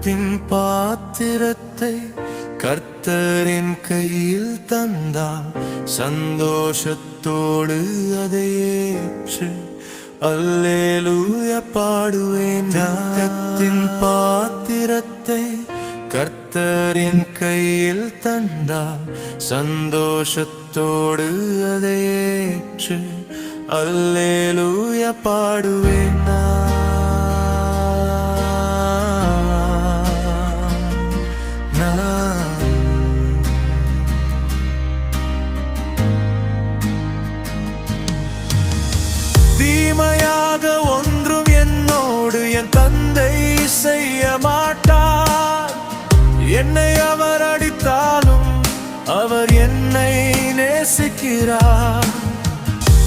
துக்கத்தின் பாத்திரத்தை கர்த்தரின் கையில் தந்தால் சந்தோஷத்தோடு அதை ஏற்று அல்லேலூயா பாடுவேன். துக்கத்தின் பாத்திரத்தை கர்த்தரின் கையில் தந்தால் சந்தோஷத்தோடு அதை ஏற்று அல்லேலூயா பாடுவேன். தீமையாக ஒன்றும் என்னோடு என் தந்தை செய்ய மாட்டார். என்னை அவர் அடித்தாலும் அவர் என்னை நேசிக்கிறார்.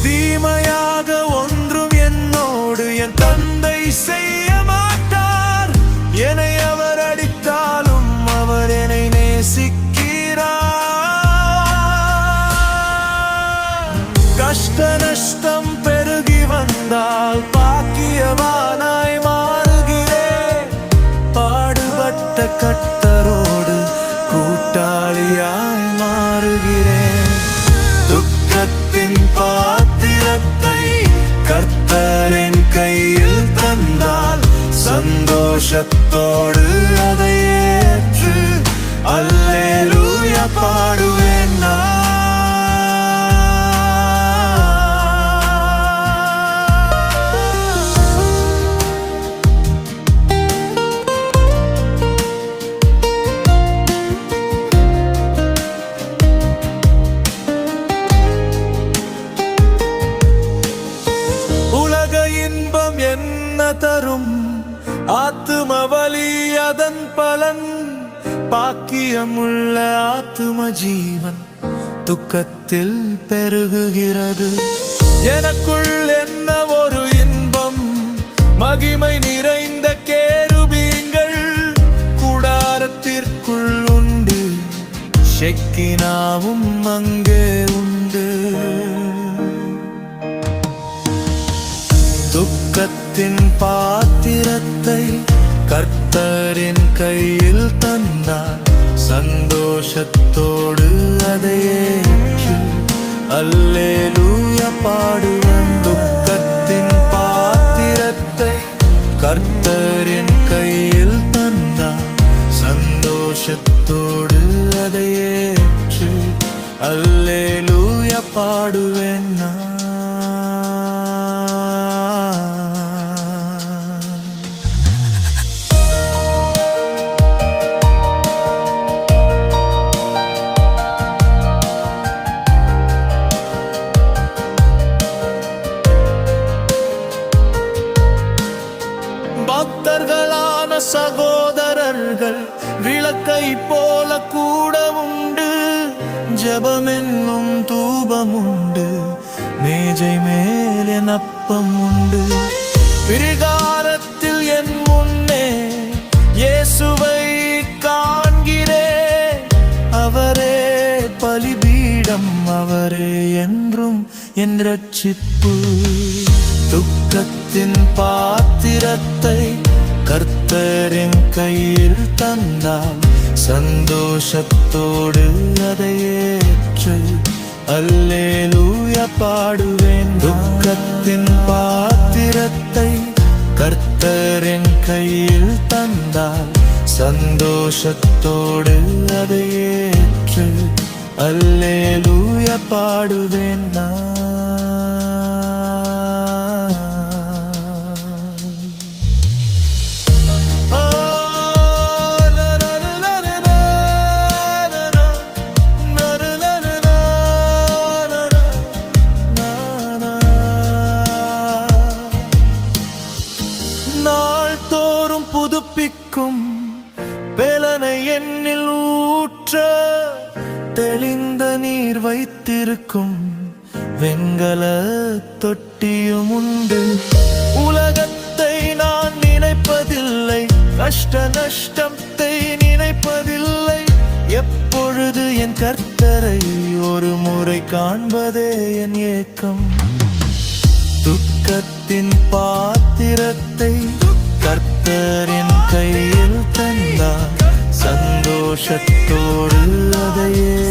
தீமையாக ஒன்றும் என்னோடு என் தந்தை செய்ய மாட்டார். என்னை அவர் அடித்தாலும் அவர் என்னை நேசிக்கிறார். கஷ்ட நஷ்டம் பெருகி வந்தால் பாக்கியவானாய் மாறுகிறேன். பாடுபட்ட கர்த்தரோடு கூட்டாளியாய் மாறுகிறேன். துக்கத்தின் பாத்திரத்தை கர்த்தரின் கையில் தந்தால் சந்தோஷத்தோடு அதை ஏற்று அல்லேலூயா பாடுவேன் நான். இன்பம் என்ன தரும் ஆத்தும வலி அதன் பலன். பாக்கியமுள்ள ஆத்தும ஜீவன் துக்கத்தில் பெருகுகிறது. எனக்குள் என்ன ஒரு இன்பம் மகிமை நிறைந்த கேருபீங்கள் கூடாரத்திற்குள் உண்டு. ஷெக்கினாவும் அங்கே உண்டு. துக்கத்தின் பாத்திரத்தை கர்த்தரின் கையில் தந்தால் சந்தோஷத்தோடு அதை ஏற்று அல்லேலூயா பாடுவேன். துக்கத்தின் பாத்திரத்தை கர்த்தரின் கையில் தந்தால் சந்தோஷத்தோடு அதை ஏற்று அல்லேலூயா பாடுவேன் நான். பக்தர்களான சகோதரர்கள் விளக்கை போல கூட உண்டு. ஜெபம் என்னும் தூபம் உண்டு. மேஜை மேல் என் அப்பம் உண்டு. விரிகாரத்தில் என் முன்னே இயேசுவை காண்கிறேன். அவரே பலிபீடம், அவரே என்றும் என் இரட்சிப்பு. துக்கத்தின் பாத்திரத்தை கர்த்தரின் கையில் தந்தால் சந்தோஷத்தோடு அதை ஏற்று அல்லேலூயா பாடுவேன். துக்கத்தின் பாத்திரத்தை கர்த்தரின் கையில் தந்தால் சந்தோஷத்தோடு அதை ஏற்று அல்லேலூயா பாடுவேன் நான். நாள்தோறும் புதுப்பிக்கும் வேலனை என்னில் ஊற்ற தெளிந்த நீர் வைத்திருக்கும் வெண்கல தொட்டியும் உண்டு. உலகத்தை நான் நினைப்பதில்லை, கஷ்ட நஷ்டத்தை நினைப்பதில்லை. எப்பொழுது என் கர்த்தரை ஒரு முறை காண்பதே என் ஏக்கம். துக்கத்தின் பாத்திரத்தை கர்த்தரின் கையில் தந்தார் சந்தோஷத்தோடு அதையே